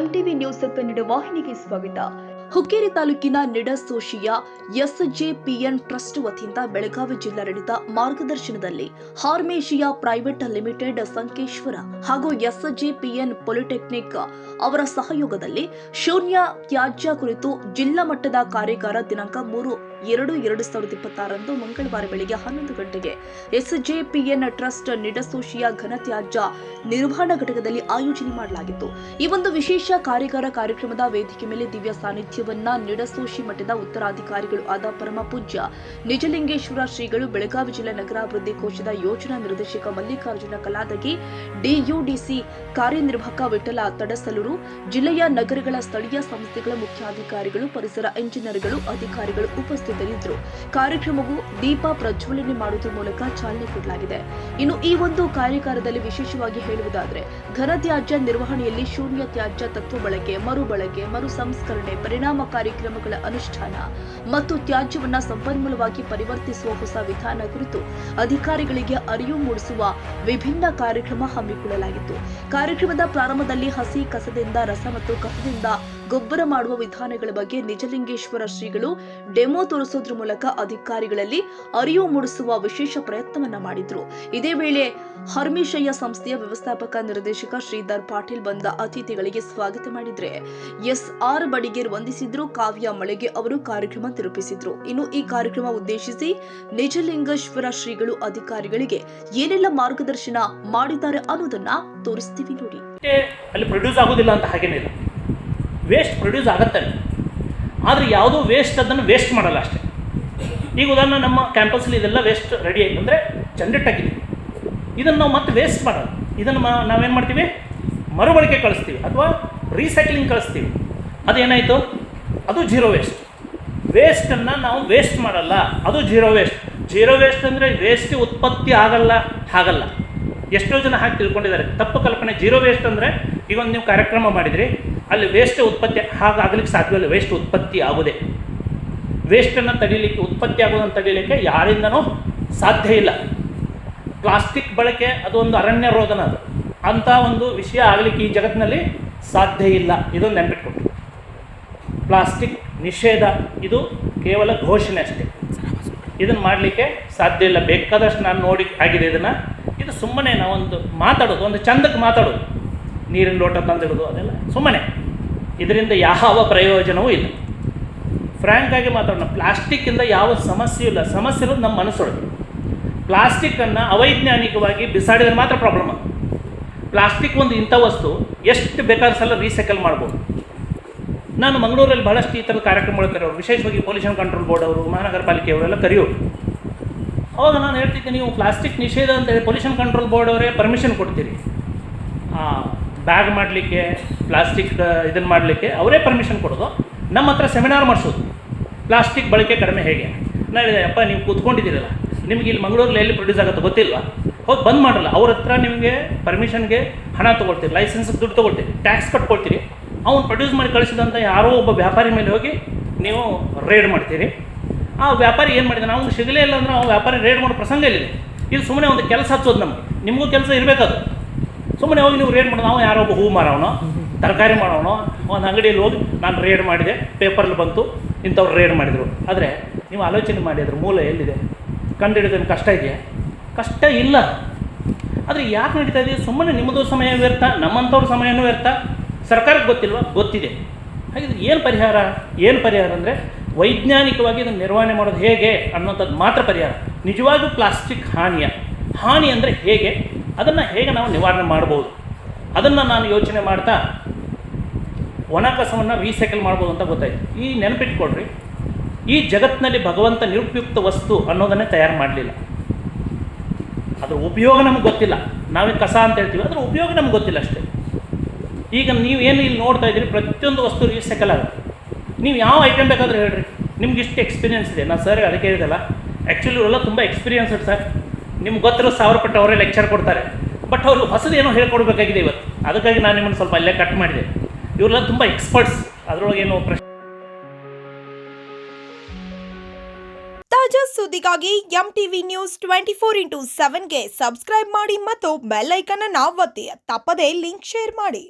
MTV news Kannada ವಾಹಿನಿಗೆ ಸ್ವಾಗತ. ಹುಕ್ಕೇರಿ ತಾಲೂಕಿನ ನಿಡಸೋಶಿಯ ಎಸ್ಜೆಪಿಎನ್ ಟ್ರಸ್ಟ್ ವತಿಯಿಂದ ಬೆಳಗಾವಿ ಜಿಲ್ಲಾಡಳಿತ ಮಾರ್ಗದರ್ಶನದಲ್ಲಿ ಹಾರ್ಮೇಶಿಯಾ ಪ್ರೈವೇಟ್ ಲಿಮಿಟೆಡ್ ಸಂಕೇಶ್ವರ ಹಾಗೂ ಎಸ್ಜೆಪಿಎನ್ ಪಾಲಿಟೆಕ್ನಿಕ್ ಅವರ ಸಹಯೋಗದಲ್ಲಿ ಶೂನ್ಯ ತ್ಯಾಜ್ಯ ಕುರಿತು ಜಿಲ್ಲಾ ಮಟ್ಟದ ಕಾರ್ಯಾಗಾರ ದಿನಾಂಕ 3/2/2026 ಮಂಗಳವಾರ ಬೆಳಗ್ಗೆ 11 ಗಂಟೆಗೆ ಎಸ್ಜೆಪಿಎನ್ ಟ್ರಸ್ಟ್ ನಿಡಸೋಶಿಯ ಘನತ್ಯಾಜ್ಯ ನಿರ್ವಹಣಾ ಘಟಕದಲ್ಲಿ ಆಯೋಜನೆ ಮಾಡಲಾಗಿತ್ತು. ಈ ಒಂದು ವಿಶೇಷ ಕಾರ್ಯಾಗಾರ ಕಾರ್ಯಕ್ರಮದ ವೇದಿಕೆ ಮೇಲೆ ದಿವ್ಯ ಸಾನ್ನಿಧ್ಯವನ್ನ ನಿಡಸೋಶಿ ಮಠದ ಉತ್ತರಾಧಿಕಾರಿಗಳು ಆದ ಪರಮ ಪೂಜ್ಯ ನಿಜಲಿಂಗೇಶ್ವರ ಶ್ರೀಗಳು, ಬೆಳಗಾವಿ ಜಿಲ್ಲಾ ನಗರಾಭಿವೃದ್ಧಿ ಕೋಶದ ಯೋಜನಾ ನಿರ್ದೇಶಕ ಮಲ್ಲಿಕಾರ್ಜುನ ಕಲಾದಗಿ, ಡಿಯುಡಿಸಿ ಕಾರ್ಯನಿರ್ವಾಹಕ ವಿಠಲ ತಡಸಲೂರು, ಜಿಲ್ಲೆಯ ನಗರಗಳ ಸ್ಥಳೀಯ ಸಂಸ್ಥೆಗಳ ಮುಖ್ಯಾಧಿಕಾರಿಗಳು, ಪರಿಸರ ಇಂಜಿನಿಯರ್ಗಳು, ಅಧಿಕಾರಿಗಳು ಉಪಸ್ಥಿತರಿದ್ದರು. ಕಾರ್ಯಕ್ರಮವು ದೀಪ ಪ್ರಜ್ವಲನೆ ಮಾಡುವುದರ ಮೂಲಕ ಚಾಲನೆ ಕೊಡಲಾಗಿದೆ. ಇನ್ನು ಈ ಒಂದು ಕಾರ್ಯಾಗಾರದಲ್ಲಿ ವಿಶೇಷವಾಗಿ ಹೇಳುವುದಾದರೆ ಘನತ್ಯಾಜ್ಯ ನಿರ್ವಹಣೆಯಲ್ಲಿ ಶೂನ್ಯ ತ್ಯಾಜ್ಯ ತತ್ವ ಬಳಕೆ, ಮರುಬಳಕೆ, ಮರು ಸಂಸ್ಕರಣೆ, ಪರಿಣಾಮಕಾರಿ ಕ್ರಮಗಳ ಅನುಷ್ಠಾನ ಮತ್ತು ತ್ಯಾಜ್ಯವನ್ನ ಸಂಪನ್ಮೂಲವಾಗಿ ಪರಿವರ್ತಿಸುವ ಹೊಸ ವಿಧಾನ ಕುರಿತು ಅಧಿಕಾರಿಗಳಿಗೆ ಅರಿವು ಮೂಡಿಸುವ ವಿಭಿನ್ನ ಕಾರ್ಯಕ್ರಮ ಹಮ್ಮಿಕೊಳ್ಳಲಾಗಿತ್ತು. ಕಾರ್ಯಕ್ರಮದ ಪ್ರಾರಂಭದಲ್ಲಿ ಹಸಿ ಕಸದಿಂದ ರಸ ಮತ್ತು ಕಸದಿಂದ ಗೊಬ್ಬರ ಮಾಡುವ ವಿಧಾನಗಳ ಬಗ್ಗೆ ನಿಜಲಿಂಗೇಶ್ವರ ಶ್ರೀಗಳು ಡೆಮೋ ತೋರಿಸುವುದರ ಮೂಲಕ ಅಧಿಕಾರಿಗಳಲ್ಲಿ ಅರಿವು ಮೂಡಿಸುವ ವಿಶೇಷ ಪ್ರಯತ್ನವನ್ನ ಮಾಡಿದ್ರು. ಇದೇ ವೇಳೆ ಹರ್ಮೇಶಯ್ಯ ಸಂಸ್ಥೆಯ ವ್ಯವಸ್ಥಾಪಕ ನಿರ್ದೇಶಕ ಶ್ರೀಧರ್ ಪಾಟೀಲ್ ಬಂದ ಅತಿಥಿಗಳಿಗೆ ಸ್ವಾಗತ ಮಾಡಿದ್ರೆ ಎಸ್ಆರ್ ಬಡಿಗೇರ್ ವಂದಿಸಿದ್ರು. ಕಾವ್ಯ ಮಳೆಗೆ ಅವರು ಕಾರ್ಯಕ್ರಮ ನಿರೂಪಿಸಿದ್ರು. ಇನ್ನು ಈ ಕಾರ್ಯಕ್ರಮ ಉದ್ದೇಶಿಸಿ ನಿಜಲಿಂಗೇಶ್ವರ ಶ್ರೀಗಳು ಅಧಿಕಾರಿಗಳಿಗೆ ಏನೆಲ್ಲ ಮಾರ್ಗದರ್ಶನ ಮಾಡಿದ್ದಾರೆ ಅನ್ನೋದನ್ನ ತೋರಿಸ್ತೀವಿ ನೋಡಿ. ಅಲ್ಲಿ ಪ್ರೊಡ್ಯೂಸ್ ಆಗೋದಿಲ್ಲ ಅಂತ ಹಾಗೇನಿಲ್ಲ, ವೇಸ್ಟ್ ಪ್ರೊಡ್ಯೂಸ್ ಆಗತ್ತೆ, ಆದರೆ ಯಾವುದೋ ವೇಸ್ಟ್ ಅದನ್ನು ವೇಸ್ಟ್ ಮಾಡಲ್ಲ ಅಷ್ಟೇ. ಈಗ ಉದಾಹರಣೆ ನಮ್ಮ ಕ್ಯಾಂಪಸ್ಸಲ್ಲಿ ಇದೆಲ್ಲ ವೇಸ್ಟ್ ರೆಡಿ ಆಯಿತು ಅಂದರೆ ಚಂದಿಟ್ಟಾಗಿದೆ, ಇದನ್ನು ನಾವು ಮತ್ತೆ ವೇಸ್ಟ್ ಮಾಡಲ್ಲ. ಇದನ್ನು ನಾವೇನು ಮಾಡ್ತೀವಿ, ಮರುಬಳಕೆ ಕಳಿಸ್ತೀವಿ ಅಥವಾ ರೀಸೈಕ್ಲಿಂಗ್ ಕಳಿಸ್ತೀವಿ. ಅದೇನಾಯಿತು, ಅದು ಜೀರೋ ವೇಸ್ಟ್. ವೇಸ್ಟನ್ನು ನಾವು ವೇಸ್ಟ್ ಮಾಡಲ್ಲ, ಅದು ಜೀರೋ ವೇಸ್ಟ್. ಜೀರೋ ವೇಸ್ಟ್ ಅಂದರೆ ವೇಸ್ಟ್ ಉತ್ಪತ್ತಿ ಹಾಗಲ್ಲ. ಎಷ್ಟೋ ಜನ ಹಾಗೆ ತಿಳ್ಕೊಂಡಿದ್ದಾರೆ, ತಪ್ಪು ಕಲ್ಪನೆ. ಜೀರೋ ವೇಸ್ಟ್ ಅಂದರೆ ಈಗ ಒಂದು ನೀವು ಕಾರ್ಯಕ್ರಮ ಮಾಡಿದ್ರಿ, ಅಲ್ಲಿ ವೇಸ್ಟ್ ಉತ್ಪತ್ತಿ ಹಾಗಾಗಲಿಕ್ಕೆ ಸಾಧ್ಯವಿಲ್ಲ. ವೇಸ್ಟ್ ಉತ್ಪತ್ತಿ ಆಗೋದೆ, ವೇಸ್ಟನ್ನು ತಡೀಲಿಕ್ಕೆ, ಉತ್ಪತ್ತಿ ಆಗೋದನ್ನು ತಡೀಲಿಕ್ಕೆ ಯಾರಿಂದನೂ ಸಾಧ್ಯ ಇಲ್ಲ. ಪ್ಲಾಸ್ಟಿಕ್ ಬಳಕೆ ಅದು ಒಂದು ಅರಣ್ಯ ರೋಧನ, ಅದು ಅಂಥ ಒಂದು ವಿಷಯ ಆಗಲಿಕ್ಕೆ ಈ ಜಗತ್ತಿನಲ್ಲಿ ಸಾಧ್ಯ ಇಲ್ಲ. ಇದೊಂದು ನೆನಪಿಟ್ಕೊಟ್ಟು. ಪ್ಲಾಸ್ಟಿಕ್ ನಿಷೇಧ ಇದು ಕೇವಲ ಘೋಷಣೆ ಅಷ್ಟೇ, ಇದನ್ನು ಮಾಡಲಿಕ್ಕೆ ಸಾಧ್ಯ ಇಲ್ಲ. ಬೇಕಾದಷ್ಟು ನಾನು ನೋಡಿ ಆಗಿದೆ ಇದನ್ನು. ಇದು ಸುಮ್ಮನೆ ನಾವೊಂದು ಮಾತಾಡೋದು, ಒಂದು ಚಂದಕ್ಕೆ ಮಾತಾಡೋದು, ನೀರಿನ ಲೋಟ ತಂದಿಡೋದು, ಅದೆಲ್ಲ ಸುಮ್ಮನೆ. ಇದರಿಂದ ಯಾವ ಪ್ರಯೋಜನವೂ ಇಲ್ಲ. ಫ್ರ್ಯಾಂಕಾಗಿ ಮಾತಾಡೋಣ, ಪ್ಲಾಸ್ಟಿಕ್ಕಿಂದ ಯಾವ ಸಮಸ್ಯೆ ಇಲ್ಲ. ಸಮಸ್ಯೆ ಇರೋದು ನಮ್ಮ ಮನಸ್ಸೊಳಗೆ. ಪ್ಲಾಸ್ಟಿಕ್ಕನ್ನು ಅವೈಜ್ಞಾನಿಕವಾಗಿ ಬಿಸಾಡಿದ್ರೆ ಮಾತ್ರ ಪ್ರಾಬ್ಲಮ್. ಪ್ಲಾಸ್ಟಿಕ್ ಒಂದು ಇಂಥ ವಸ್ತು, ಎಷ್ಟು ಬೇಕಾದ ಸಲ ರೀಸೈಕಲ್ ಮಾಡ್ಬೋದು. ನಾನು ಮಂಗಳೂರಲ್ಲಿ ಭಾಳಷ್ಟು ಈ ಥರದ ಕಾರ್ಯಕ್ರಮಗಳು ಕರೆಯೋರು, ವಿಶೇಷವಾಗಿ ಪೊಲ್ಯೂಷನ್ ಕಂಟ್ರೋಲ್ ಬೋರ್ಡ್ ಅವರು, ಮಹಾನಗರ ಪಾಲಿಕೆಯವರೆಲ್ಲ ಕರೆಯೋರು. ಅವಾಗ ನಾನು ಹೇಳ್ತಿದ್ದೆ, ನೀವು ಪ್ಲಾಸ್ಟಿಕ್ ನಿಷೇಧ ಅಂತೇಳಿ ಪೊಲ್ಯೂಷನ್ ಕಂಟ್ರೋಲ್ ಬೋರ್ಡ್ ಅವರೇ ಪರ್ಮಿಷನ್ ಕೊಡ್ತೀರಿ, ಬ್ಯಾಗ್ ಮಾಡಲಿಕ್ಕೆ, ಪ್ಲಾಸ್ಟಿಕ್ ಇದನ್ನು ಮಾಡಲಿಕ್ಕೆ ಅವರೇ ಪರ್ಮಿಷನ್ ಕೊಡೋದು. ನಮ್ಮ ಹತ್ರ ಸೆಮಿನಾರ್ ಮಾಡಿಸೋದು, ಪ್ಲಾಸ್ಟಿಕ್ ಬಳಕೆ ಕಡಿಮೆ ಹೇಗೆ. ನಾನು ಹೇಳಿದೆ, ಅಪ್ಪ ನೀವು ಕೂತ್ಕೊಂಡಿದ್ದೀರಲ್ಲ, ನಿಮಗೆ ಇಲ್ಲಿ ಮಂಗಳೂರಲ್ಲಿ ಎಲ್ಲಿ ಪ್ರೊಡ್ಯೂಸ್ ಆಗುತ್ತೆ ಗೊತ್ತಿಲ್ವಾ, ಹೋಗಿ ಬಂದ್ ಮಾಡಲ್ಲ. ಅವ್ರ ಹತ್ರ ನಿಮಗೆ ಪರ್ಮಿಷನ್ಗೆ ಹಣ ತೊಗೊಳ್ತೀರಿ, ಲೈಸೆನ್ಸ್ಗೆ ದುಡ್ಡು ತೊಗೊಳ್ತೀರಿ, ಟ್ಯಾಕ್ಸ್ ಕಟ್ಕೊಳ್ತೀರಿ. ಅವ್ನು ಪ್ರೊಡ್ಯೂಸ್ ಮಾಡಿ ಕಳಿಸಿದಂಥ ಯಾರೋ ಒಬ್ಬ ವ್ಯಾಪಾರಿ ಮೇಲೆ ಹೋಗಿ ನೀವು ರೇಡ್ ಮಾಡ್ತೀರಿ. ಆ ವ್ಯಾಪಾರಿ ಏನು ಮಾಡಿದ್ದಾನೆ, ಅವ್ನು ಸಿಗಲೇ ಇಲ್ಲ ಅಂದ್ರೆ ಅವ್ನು ವ್ಯಾಪಾರಿ ರೇಡ್ ಮಾಡೋ ಪ್ರಸಂಗ ಇಲ್ಲಿದೆ. ಇಲ್ಲಿ ಸುಮ್ಮನೆ ಒಂದು ಕೆಲಸ ಹಚ್ಚೋದು, ನಿಮಗೂ ಕೆಲಸ ಇರಬೇಕದು. ಸುಮ್ಮನೆ ಹೋಗಿ ನೀವು ರೇಡ್ ಮಾಡೋದು, ನಾವು ಯಾರೋ ಒಬ್ಬ ಹೂ ಮಾರೋನೋ, ತರಕಾರಿ ಮಾಡೋನೋ, ಒಂದು ಅಂಗಡಿಯಲ್ಲಿ ಹೋಗಿ ನಾನು ರೇಡ್ ಮಾಡಿದೆ, ಪೇಪರ್ಲ್ಲಿ ಬಂತು ಇಂಥವ್ರು ರೇಡ್ ಮಾಡಿದರು. ಆದರೆ ನೀವು ಆಲೋಚನೆ ಮಾಡಿ, ಅದ್ರ ಮೂಲ ಎಲ್ಲಿದೆ, ಕಂಡುಹಿಡಿಯೋದನ್ನು ಕಷ್ಟ ಇದೆಯಾ? ಕಷ್ಟ ಇಲ್ಲ. ಆದರೆ ಯಾಕೆ ನಡೀತಾ ಇದೆ? ಸುಮ್ಮನೆ ನಿಮ್ಮದು ಸಮಯ ವ್ಯರ್ಥ, ನಮ್ಮಂಥವ್ರ ಸಮಯನೂ ವ್ಯರ್ಥ. ಸರ್ಕಾರಕ್ಕೆ ಗೊತ್ತಿಲ್ವಾ? ಗೊತ್ತಿದೆ. ಹಾಗಿದ್ರೆ ಏನು ಪರಿಹಾರ ಅಂದರೆ ವೈಜ್ಞಾನಿಕವಾಗಿ ಇದನ್ನು ನಿರ್ವಹಣೆ ಮಾಡೋದು ಹೇಗೆ ಅನ್ನೋಂಥದ್ದು ಮಾತ್ರ ಪರಿಹಾರ. ನಿಜವಾಗೂ ಪ್ಲಾಸ್ಟಿಕ್ ಹಾನಿ ಅಂದರೆ ಹೇಗೆ, ಅದನ್ನು ಹೇಗೆ ನಾವು ನಿವಾರಣೆ ಮಾಡ್ಬೋದು, ಅದನ್ನು ನಾನು ಯೋಚನೆ ಮಾಡ್ತಾ ಒಣ ಕಸವನ್ನು ರೀಸೈಕಲ್ ಮಾಡ್ಬೋದು ಅಂತ ಗೊತ್ತಾಯಿತು. ಈ ನೆನಪಿಟ್ಕೊಳ್ರಿ, ಈ ಜಗತ್ತಿನಲ್ಲಿ ಭಗವಂತ ನಿರುಪಯುಕ್ತ ವಸ್ತು ಅನ್ನೋದನ್ನೇ ತಯಾರು ಮಾಡಲಿಲ್ಲ. ಅದರ ಉಪಯೋಗ ನಮಗೆ ಗೊತ್ತಿಲ್ಲ. ನಾವೇ ಕಸ ಅಂತ ಹೇಳ್ತೀವಿ, ಅದರ ಉಪಯೋಗ ನಮ್ಗೆ ಗೊತ್ತಿಲ್ಲ ಅಷ್ಟೇ. ಈಗ ನೀವೇನು ಇಲ್ಲಿ ನೋಡ್ತಾ ಇದ್ದೀರಿ, ಪ್ರತಿಯೊಂದು ವಸ್ತು ರೀಸೈಕಲ್ ಆಗುತ್ತೆ. ನೀವು ಯಾವ ಐಟಮ್ ಬೇಕಾದರೂ ಹೇಳ್ರಿ, ನಿಮ್ಗೆ ಇಷ್ಟು ಎಕ್ಸ್ಪೀರಿಯನ್ಸ್ ಇದೆ. ನಾನು ಸರ್ ಅದಕ್ಕೆ ಹೇಳಿದಲ್ಲ, ಆ್ಯಕ್ಚುಲಿ ಇವರೆಲ್ಲ ತುಂಬ ಎಕ್ಸ್ಪೀರಿಯನ್ಸ್ಡ್ ಸರ್. ನಿಮ್ಗೆ ಗೊತ್ತಿರೋ 1000 ಪಟ್ಟು ಅವರೇ ಲೆಕ್ಚರ್ ಕೊಡ್ತಾರೆ, ಬಟ್ ಅವರು ಹೊಸದೇನೋ ಹೇಳ್ಕೊಡ್ಬೇಕಾಗಿದೆ ಇವತ್ತು. ಅದಕ್ಕಾಗಿ ನಾನು ನಿಮ್ಮನ್ನು ಸ್ವಲ್ಪ ಅಲ್ಲೇ ಕಟ್ ಮಾಡಿದೆ. ಇವರೆಲ್ಲ ತುಂಬ ಎಕ್ಸ್ಪರ್ಟ್ಸ್, ಅದರೊಳಗೇನು ಪ್ರಶ್ನೆ. ತಾಜಾ ಸುದ್ದಿಗಾಗಿ ಎಂಟಿವಿ ನ್ಯೂಸ್ 24x7ಗೆ ಸಬ್ಸ್ಕ್ರೈಬ್ ಮಾಡಿ ಮತ್ತು ಬೆಲ್ ಐಕಾನ್ ಅನ್ನು ಒತ್ತಿ. ತಪ್ಪದೇ ಲಿಂಕ್ ಶೇರ್ ಮಾಡಿ.